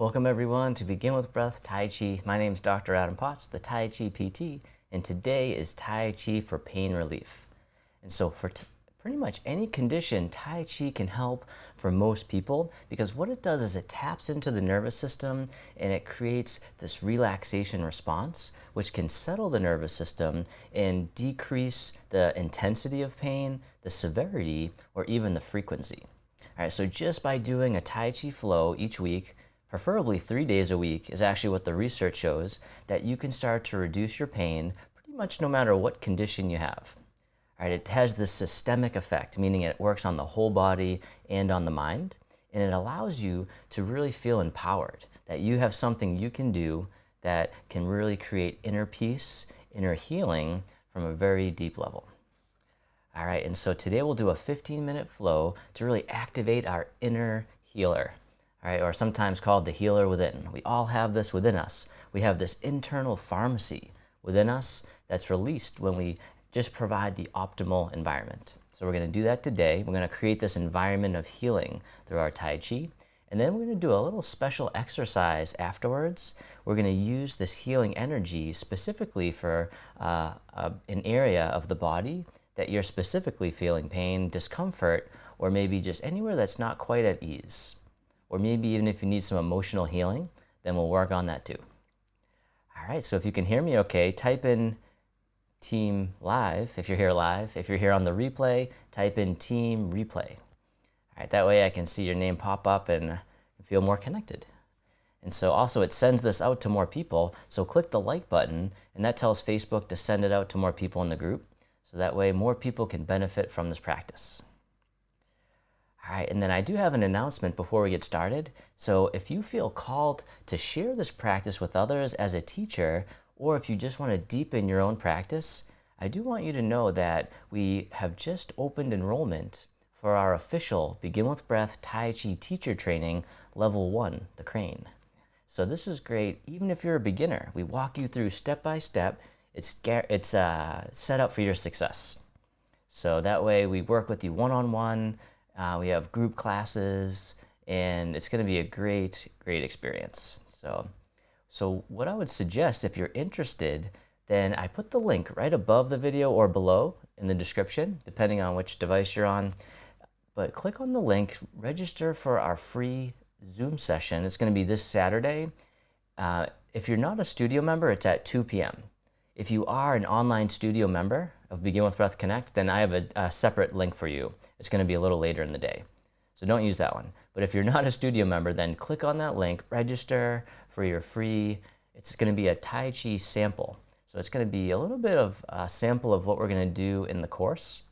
Welcome everyone to Begin with Breath Tai Chi. My name is Dr. Adam Potts, the Tai Chi PT, and today is Tai Chi for pain relief. And so for pretty much any condition, Tai Chi can help for most people because what it does is it taps into the nervous system and it creates this relaxation response, which can settle the nervous system and decrease the intensity of pain, the severity, or even the frequency. All right, so just by doing a Tai Chi Flow each week, preferably 3 days a week, is actually what the research shows, that you can start to reduce your pain pretty much no matter what condition you have. All right, it has this systemic effect, meaning it works on the whole body and on the mind, and it allows you to really feel empowered, that you have something you can do that can really create inner peace, inner healing from a very deep level. All right, and so today we'll do a 15-minute flow to really activate our inner healer. All right, or sometimes called the healer within. We all have this within us. We have this internal pharmacy within us that's released when we just provide the optimal environment. So we're going to do that today. We're going to create this environment of healing through our Tai Chi. And then we're going to do a little special exercise afterwards. We're going to use this healing energy specifically for an area of the body that you're specifically feeling pain, discomfort, or maybe just anywhere that's not quite at ease. Or maybe even if you need some emotional healing, then we'll work on that too. All right, so if you can hear me okay, type in Team Live if you're here live. If you're here on the replay, type in Team Replay. All right, that way I can see your name pop up and feel more connected. And so also it sends this out to more people, so click the like button, and that tells Facebook to send it out to more people in the group, so that way more people can benefit from this practice. All right, and then I do have an announcement before we get started. So if you feel called to share this practice with others as a teacher, or if you just want to deepen your own practice, I do want you to know that we have just opened enrollment for our official Begin with Breath Tai Chi teacher training, level 1, the crane. So this is great, even if you're a beginner. We walk you through step by step. It's set up for your success. So that way we work with you one-on-one. We have group classes, and it's going to be a great experience. So what I would suggest, if you're interested, then I put the link right above the video or below in the description, depending on which device you're on. But click on the link, register for our free Zoom session. It's going to be this Saturday. If you're not a studio member, it's at 2 p.m. If you are an online studio member of Begin with Breath Connect, then I have a separate link for you. It's going to be a little later in the day. So don't use that one. But if you're not a studio member, then click on that link, register for your free, it's going to be a Tai Chi sample. So it's going to be a little bit of a sample of what we're going to do in the course,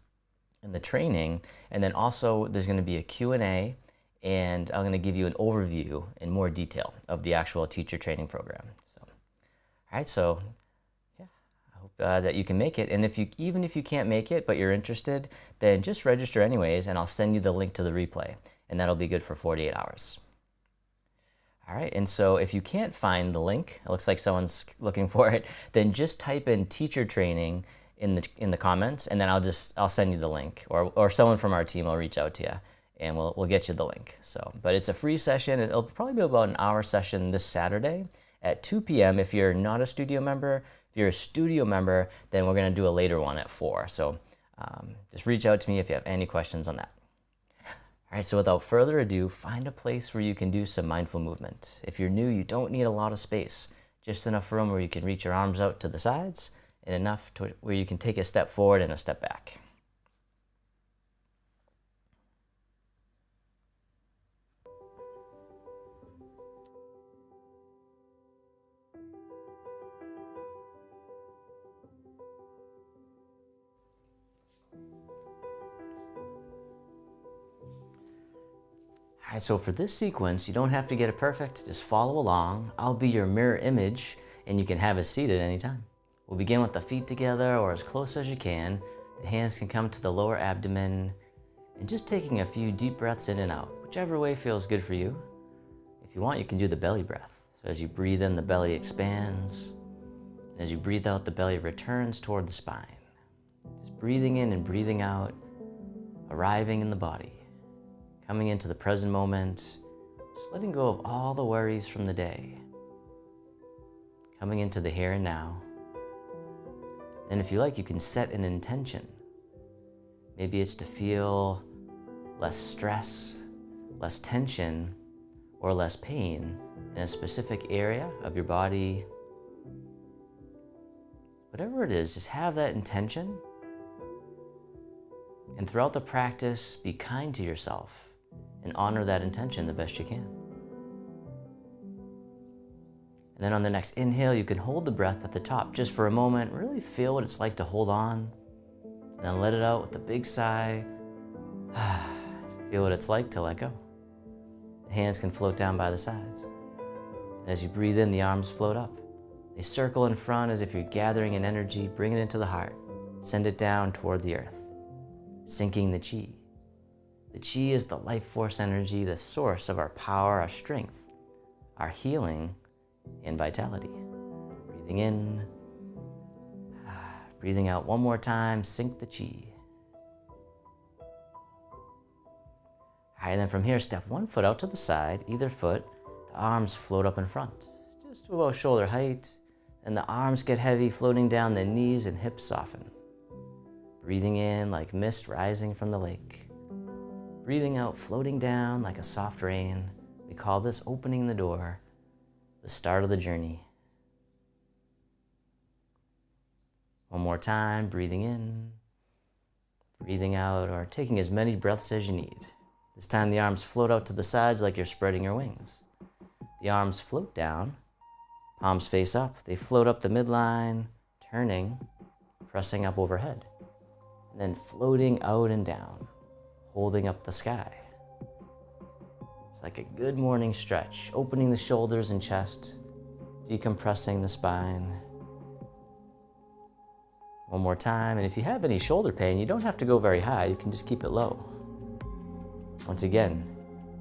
in the training, and then also there's going to be a Q&A, and I'm going to give you an overview in more detail of the actual teacher training program. So, all right, so that you can make it, and even if you can't make it but you're interested, then just register anyways, and I'll send you the link to the replay, and that'll be good for 48 hours. All right, and so if you can't find the link, it looks like someone's looking for it, then just type in teacher training in the comments, and then I'll send you the link, or someone from our team will reach out to you, and we'll get you the link. So, but it's a free session. It'll probably be about an hour session this Saturday at 2 p.m. if you're not a studio member. If you're a studio member, then we're going to do a later one at 4. So just reach out to me if you have any questions on that. All right, so without further ado, find a place where you can do some mindful movement. If you're new, you don't need a lot of space, just enough room where you can reach your arms out to the sides and enough to where you can take a step forward and a step back. All right, so for this sequence, you don't have to get it perfect. Just follow along. I'll be your mirror image, and you can have a seat at any time. We'll begin with the feet together or as close as you can. The hands can come to the lower abdomen, and just taking a few deep breaths in and out, whichever way feels good for you. If you want, you can do the belly breath. So as you breathe in, the belly expands. And as you breathe out, the belly returns toward the spine. Just breathing in and breathing out, arriving in the body. Coming into the present moment, Just letting go of all the worries from the day. Coming into the here and now. And if you like, you can set an intention. Maybe it's to feel less stress, less tension, or less pain in a specific area of your body. Whatever it is, just have that intention. And throughout the practice, be kind to yourself and honor that intention the best you can. And then on the next inhale, you can hold the breath at the top just for a moment. Really feel what it's like to hold on. And then let it out with a big sigh. Feel what it's like to let go. The hands can float down by the sides. And as you breathe in, the arms float up. They circle in front as if you're gathering an energy. Bring it into the heart. Send it down toward the earth, sinking the chi. The chi is the life force energy, the source of our power, our strength, our healing, and vitality. Breathing in, breathing out one more time, sink the chi. All right, and then from here, step one foot out to the side, either foot. The arms float up in front, just to about shoulder height. And the arms get heavy, floating down, the knees and hips soften. Breathing in like mist rising from the lake. Breathing out, floating down like a soft rain. We call this opening the door, the start of the journey. One more time, breathing in, breathing out, or taking as many breaths as you need. This time the arms float out to the sides like you're spreading your wings. The arms float down, palms face up. They float up the midline, turning, pressing up overhead. And then floating out and down, holding up the sky. It's like a good morning stretch, opening the shoulders and chest, decompressing the spine. One more time, and if you have any shoulder pain, you don't have to go very high, you can just keep it low. Once again,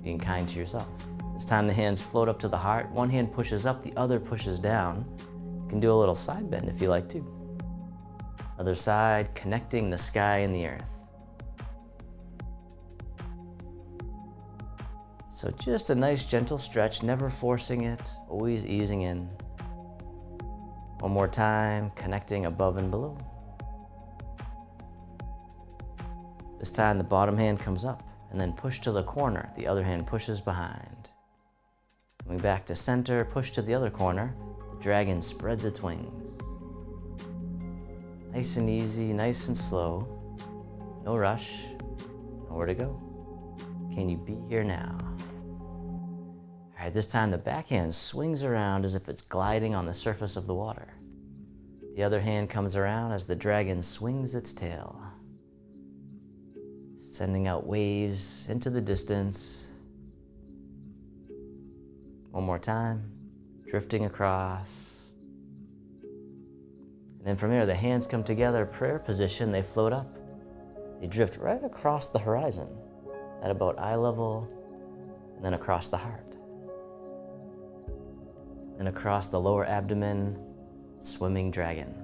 being kind to yourself. This time the hands float up to the heart. One hand pushes up, the other pushes down. You can do a little side bend if you like to. Other side, connecting the sky and the earth. So just a nice gentle stretch, never forcing it, always easing in. One more time, connecting above and below. This time the bottom hand comes up and then push to the corner. The other hand pushes behind. Coming back to center, push to the other corner. The dragon spreads its wings. Nice and easy, nice and slow. No rush, nowhere to go. Can you be here now? All right, this time the back hand swings around as if it's gliding on the surface of the water. The other hand comes around as the dragon swings its tail, sending out waves into the distance. One more time, drifting across. And then from here, the hands come together, prayer position, they float up. They drift right across the horizon at about eye level, and then across the heart. And across the lower abdomen, swimming dragon.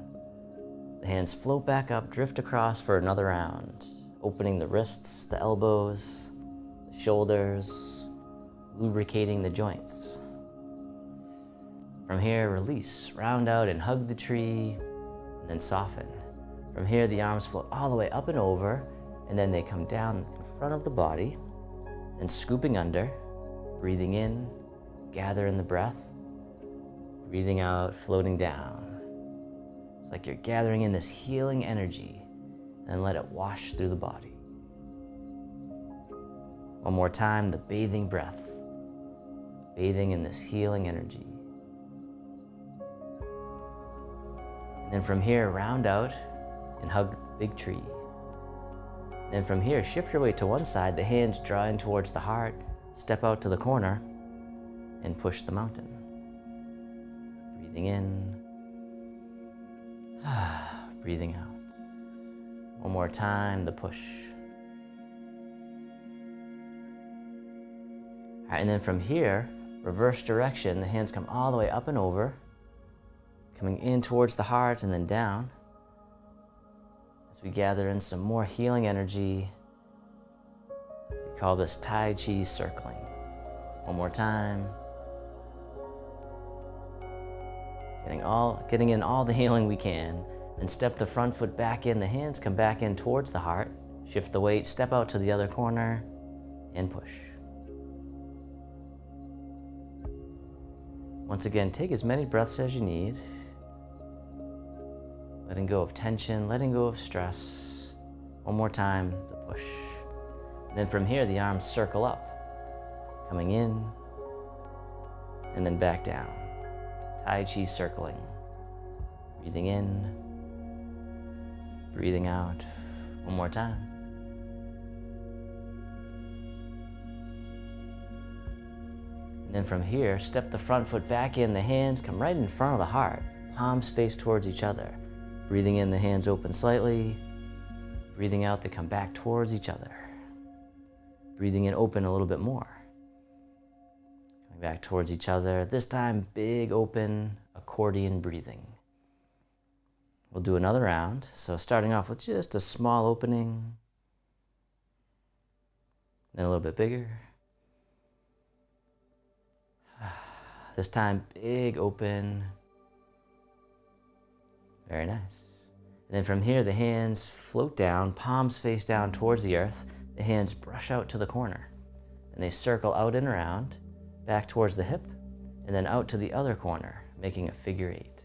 The hands float back up, drift across for another round, opening the wrists, the elbows, the shoulders, lubricating the joints. From here, release, round out and hug the tree, and then soften. From here, the arms float all the way up and over, and then they come down in front of the body, then scooping under, breathing in, gather in the breath, breathing out, floating down. It's like you're gathering in this healing energy and let it wash through the body. One more time, the bathing breath, bathing in this healing energy. And then from here, round out and hug the big tree. Then from here, shift your weight to one side, the hands draw in towards the heart, step out to the corner, and push the mountain. Breathing in, breathing out. One more time, the push. All right, and then from here, reverse direction, the hands come all the way up and over, coming in towards the heart and then down. As we gather in some more healing energy, we call this Tai Chi circling. One more time. Getting in all the healing we can. Then step the front foot back in, the hands come back in towards the heart. Shift the weight, step out to the other corner, and push. Once again, take as many breaths as you need. Letting go of tension, letting go of stress. One more time, the push. And then from here, the arms circle up, coming in, and then back down. Tai Chi circling. Breathing in, breathing out. One more time. And then from here, step the front foot back in, the hands come right in front of the heart, palms face towards each other. Breathing in, the hands open slightly. Breathing out, they come back towards each other. Breathing in, open a little bit more. Coming back towards each other. This time, big open accordion breathing. We'll do another round. So starting off with just a small opening. Then a little bit bigger. This time, big open. Very nice. And then from here, the hands float down, palms face down towards the earth. The hands brush out to the corner. And they circle out and around, back towards the hip, and then out to the other corner, making a figure 8.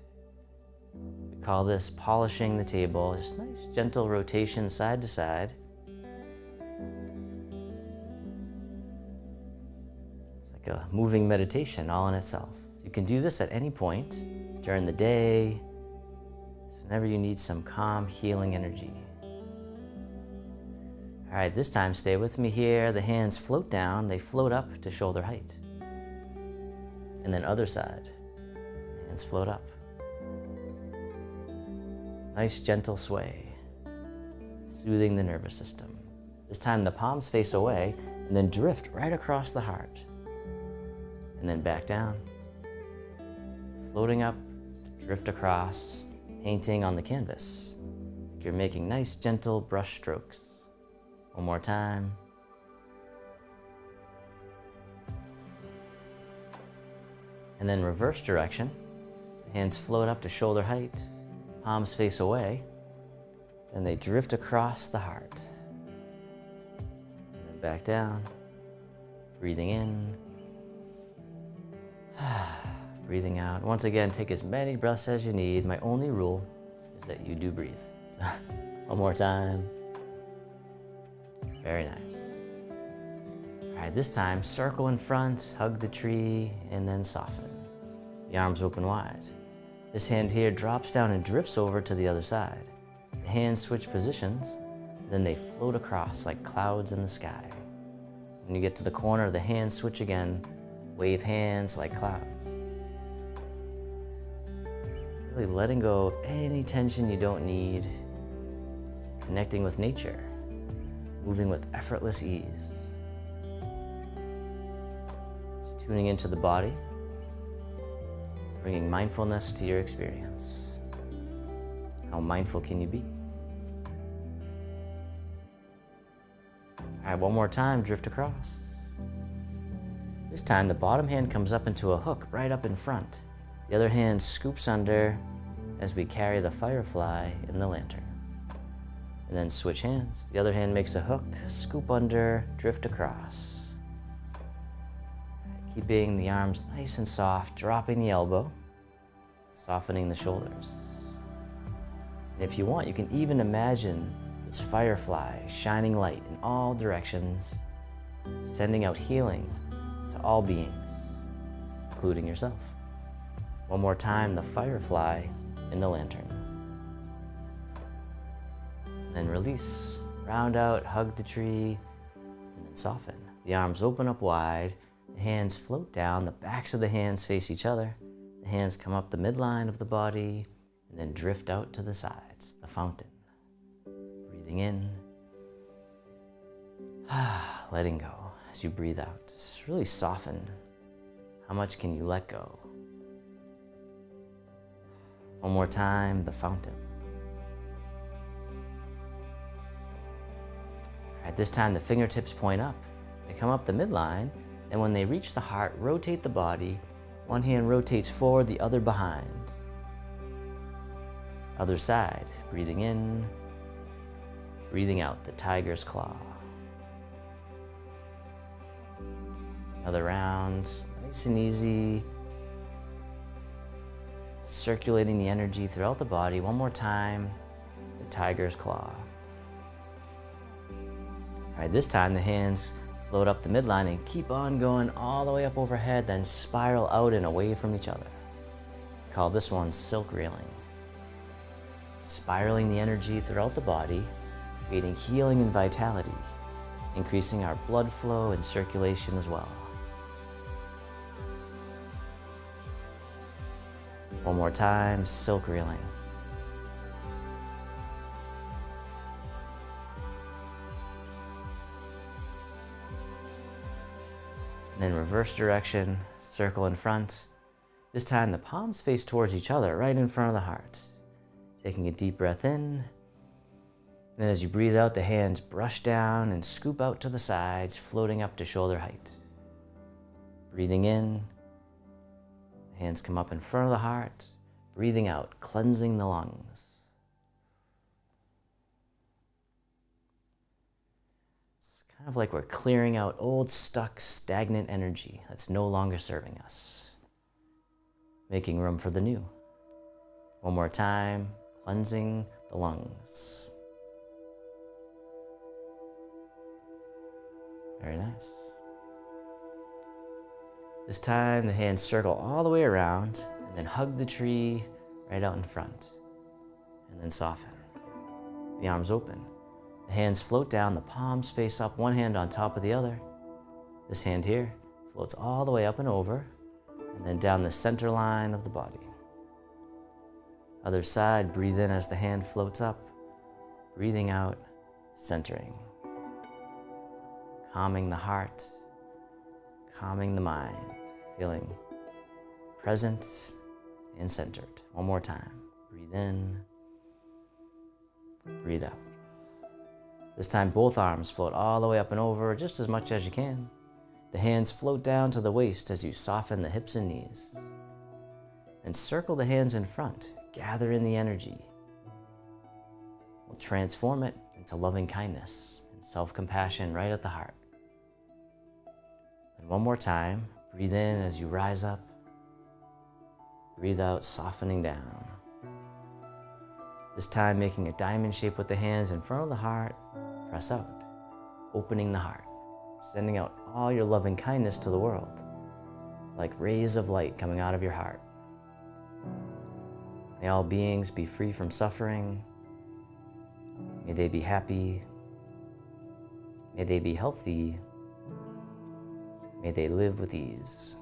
We call this polishing the table. Just nice, gentle rotation side to side. A moving meditation all in itself. You can do this at any point during the day, so whenever you need some calm, healing energy. All right, this time stay with me here. The hands float down, they float up to shoulder height. And then other side, hands float up. Nice gentle sway, soothing the nervous system. This time the palms face away and then drift right across the heart. And then back down, floating up, drift across, painting on the canvas. You're making nice, gentle brush strokes. One more time. And then reverse direction. The hands float up to shoulder height, palms face away, then they drift across the heart. And then back down, breathing in. Breathing out. Once again, take as many breaths as you need. My only rule is that you do breathe. So, one more time. Very nice. All right, this time, circle in front, hug the tree, and then soften. The arms open wide. This hand here drops down and drifts over to the other side. The hands switch positions, then they float across like clouds in the sky. When you get to the corner, the hands switch again. Wave hands like clouds. Really letting go of any tension you don't need. Connecting with nature. Moving with effortless ease. Just tuning into the body. Bringing mindfulness to your experience. How mindful can you be? All right, one more time, drift across. This time, the bottom hand comes up into a hook right up in front. The other hand scoops under as we carry the firefly in the lantern. And then switch hands. The other hand makes a hook, scoop under, drift across. Keeping the arms nice and soft, dropping the elbow, softening the shoulders. And if you want, you can even imagine this firefly shining light in all directions, sending out healing to all beings, including yourself. One more time, the firefly in the lantern. And then release, round out, hug the tree, and then soften. The arms open up wide, the hands float down, the backs of the hands face each other. The hands come up the midline of the body, and then drift out to the sides, the fountain. Breathing in, letting go. As you breathe out, just really soften. How much can you let go? One more time, the fountain. All right, this time the fingertips point up. They come up the midline, Then when they reach the heart, rotate the body. One hand rotates forward, the other behind. Other side, breathing in, breathing out, the tiger's claw. Another round, nice and easy. Circulating the energy throughout the body. One more time, the tiger's claw. All right, this time the hands float up the midline and keep on going all the way up overhead, then spiral out and away from each other. We call this one silk railing. Spiraling the energy throughout the body, creating healing and vitality, increasing our blood flow and circulation as well. One more time, silk railing. And then reverse direction, circle in front. This time the palms face towards each other, right in front of the heart. Taking a deep breath in. And then as you breathe out, the hands brush down and scoop out to the sides, floating up to shoulder height. Breathing in, the hands come up in front of the heart. Breathing out, cleansing the lungs. It's kind of like we're clearing out old, stuck, stagnant energy that's no longer serving us. Making room for the new. One more time, cleansing the lungs. Very nice. This time the hands circle all the way around and then hug the tree right out in front. And then soften. The arms open. The hands float down, the palms face up, one hand on top of the other. This hand here floats all the way up and over, and then down the center line of the body. Other side, breathe in as the hand floats up, breathing out, centering. Calming the heart, calming the mind, feeling present and centered. One more time. Breathe in, breathe out. This time both arms float all the way up and over just as much as you can. The hands float down to the waist as you soften the hips and knees. Then circle the hands in front, gather in the energy. We'll transform it into loving kindness and self-compassion right at the heart. And one more time, breathe in as you rise up. Breathe out, softening down. This time making a diamond shape with the hands in front of the heart, press out, opening the heart, sending out all your loving kindness to the world, like rays of light coming out of your heart. May all beings be free from suffering. May they be happy. May they be healthy. May they live with ease.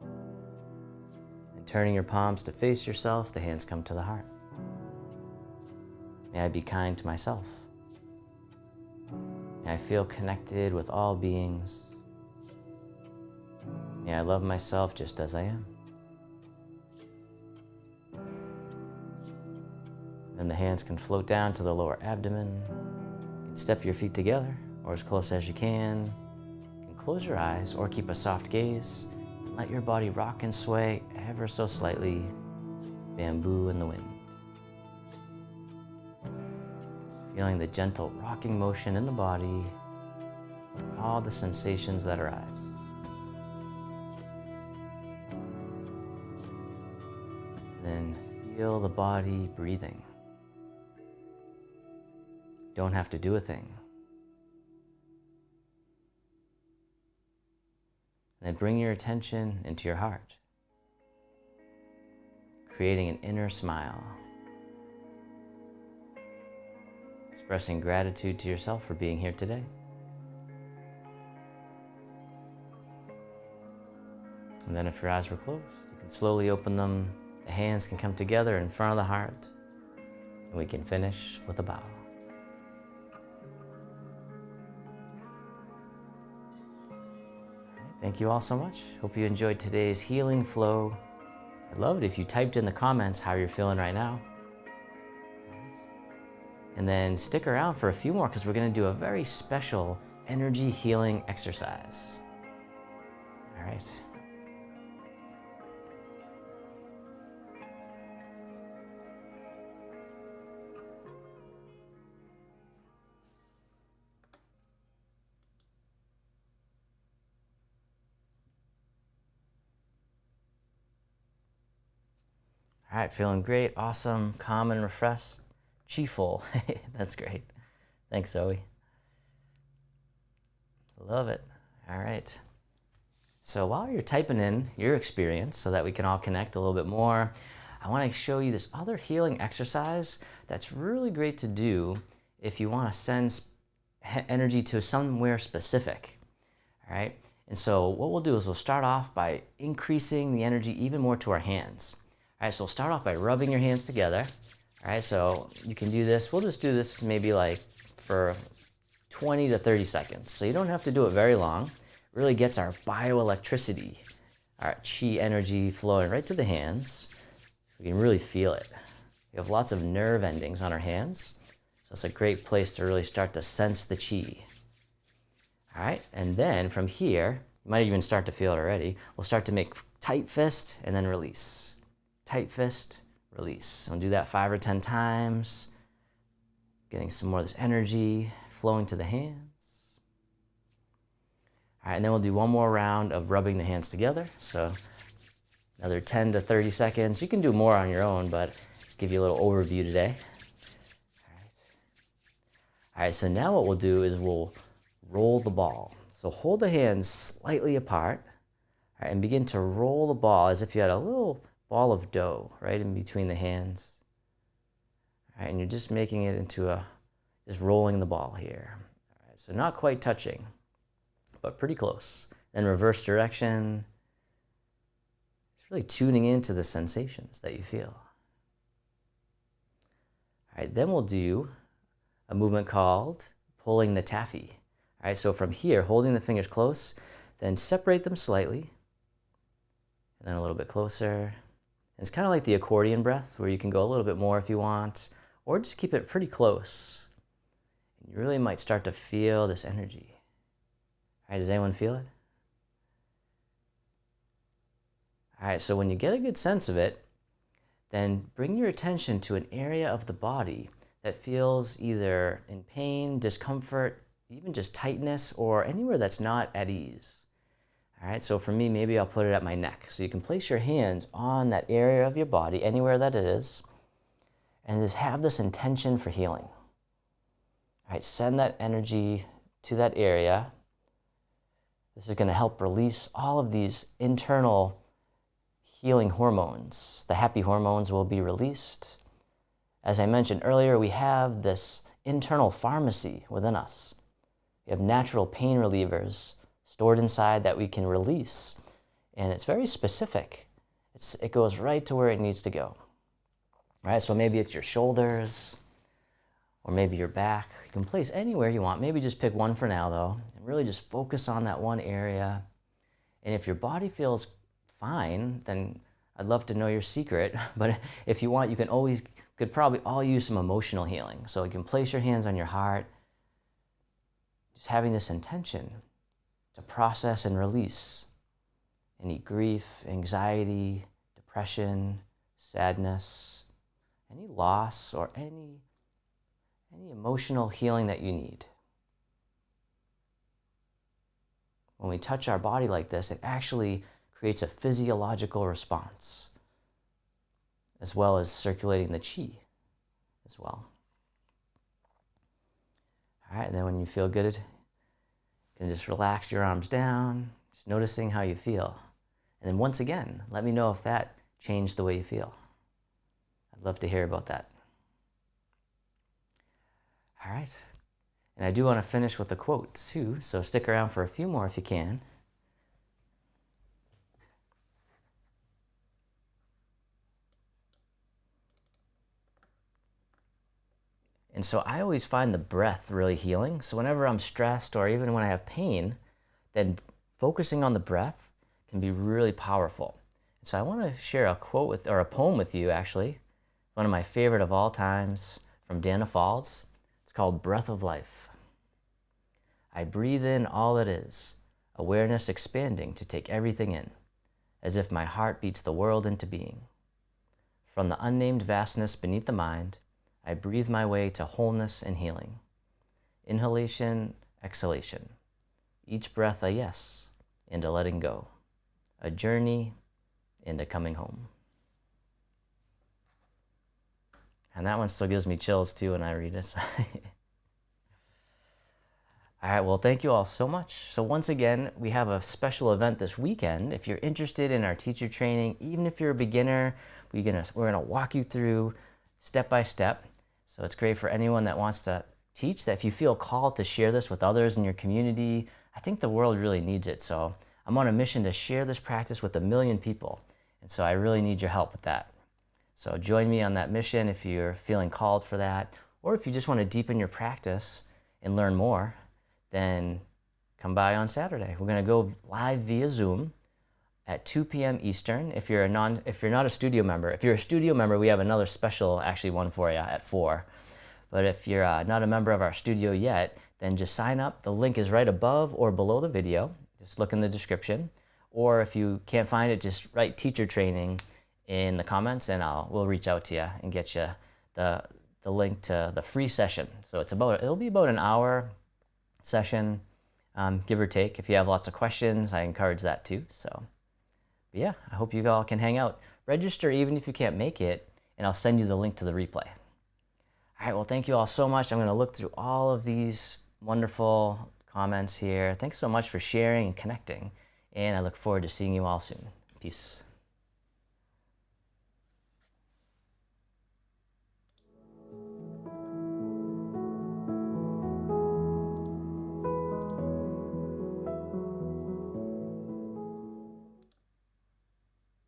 And turning your palms to face yourself, the hands come to the heart. May I be kind to myself. May I feel connected with all beings. May I love myself just as I am. Then the hands can float down to the lower abdomen. You can step your feet together or as close as you can. You can close your eyes or keep a soft gaze and let your body rock and sway ever so slightly. Bamboo in the wind. Just feeling the gentle rocking motion in the body, all the sensations that arise. And then feel the body breathing. Don't have to do a thing. Then bring your attention into your heart, creating an inner smile, expressing gratitude to yourself for being here today. And then if your eyes were closed, you can slowly open them. The hands can come together in front of the heart, and we can finish with a bow. Thank you all so much. Hope you enjoyed today's healing flow. I'd love it if you typed in the comments how you're feeling right now. And then stick around for a few more because we're going to do a very special energy healing exercise. All right. All right, feeling great, awesome, calm and refreshed. Chi Flow, that's great. Thanks, Zoe. Love it. All right. So while you're typing in your experience so that we can all connect a little bit more, I want to show you this other healing exercise that's really great to do if you want to send energy to somewhere specific. All right. And so what we'll do is we'll start off by increasing the energy even more to our hands. All right, so we'll start off by rubbing your hands together. All right, so you can do this. We'll just do this maybe like for 20 to 30 seconds. So you don't have to do it very long. It really gets our bioelectricity, our chi energy flowing right to the hands. We can really feel it. We have lots of nerve endings on our hands. So it's a great place to really start to sense the chi. All right, and then from here, you might even start to feel it already. We'll start to make tight fist and then release. Tight fist, release. We'll do that 5 or 10 times, getting some more of this energy flowing to the hands. All right, and then we'll do one more round of rubbing the hands together. So another 10 to 30 seconds. You can do more on your own, but just give you a little overview today. All right, so now what we'll do is we'll roll the ball. So hold the hands slightly apart, all right, and begin to roll the ball as if you had a little ball of dough right in between the hands. All right, and you're just making it into just rolling the ball here. All right, so not quite touching, but pretty close. Then reverse direction. It's really tuning into the sensations that you feel. All right, then we'll do a movement called pulling the taffy. All right, so from here, holding the fingers close, then separate them slightly, and then a little bit closer. It's kind of like the accordion breath, where you can go a little bit more if you want, or just keep it pretty close. You really might start to feel this energy. All right, does anyone feel it? All right, so when you get a good sense of it, then bring your attention to an area of the body that feels either in pain, discomfort, even just tightness, or anywhere that's not at ease. All right, so for me, maybe I'll put it at my neck. So you can place your hands on that area of your body, anywhere that it is, and just have this intention for healing. All right, send that energy to that area. This is going to help release all of these internal healing hormones. The happy hormones will be released. As I mentioned earlier, we have this internal pharmacy within us. We have natural pain relievers stored inside that we can release. And it's very specific. It goes right to where it needs to go. All right, so maybe it's your shoulders, or maybe your back. You can place anywhere you want. Maybe just pick one for now, though, and really just focus on that one area. And if your body feels fine, then I'd love to know your secret. But if you want, could probably all use some emotional healing. So you can place your hands on your heart, just having this intention to process and release any grief, anxiety, depression, sadness, any loss, or any emotional healing that you need. When we touch our body like this, it actually creates a physiological response, as well as circulating the chi as well. All right, and then when you feel good, you can just relax your arms down, just noticing how you feel. And then once again, let me know if that changed the way you feel. I'd love to hear about that. All right, and I do want to finish with a quote too, so stick around for a few more if you can. And so I always find the breath really healing. So whenever I'm stressed or even when I have pain, then focusing on the breath can be really powerful. So I want to share a quote or a poem with you, actually. One of my favorite of all times from Dana Falls. It's called Breath of Life. I breathe in all that is, awareness expanding to take everything in, as if my heart beats the world into being. From the unnamed vastness beneath the mind, I breathe my way to wholeness and healing. Inhalation, exhalation. Each breath a yes, and a letting go. A journey, and a coming home. And that one still gives me chills too when I read it. All right, well, thank you all so much. So once again, we have a special event this weekend. If you're interested in our teacher training, even if you're a beginner, we're gonna walk you through step by step. So it's great for anyone that wants to teach, that if you feel called to share this with others in your community, I think the world really needs it. So I'm on a mission to share this practice with 1 million people. And so I really need your help with that. So join me on that mission if you're feeling called for that, or if you just want to deepen your practice and learn more, then come by on Saturday. We're going to go live via Zoom at 2 p.m. Eastern. If you're not a studio member, if you're a studio member, we have another special one for you at 4. But if you're not a member of our studio yet, then just sign up. The link is right above or below the video. Just look in the description. Or if you can't find it, just write teacher training in the comments, and we'll reach out to you and get you the link to the free session. So it'll be about an hour session, give or take. If you have lots of questions, I encourage that too. So, but yeah, I hope you all can hang out. Register even if you can't make it, and I'll send you the link to the replay. All right, well, thank you all so much. I'm going to look through all of these wonderful comments here. Thanks so much for sharing and connecting, and I look forward to seeing you all soon. Peace.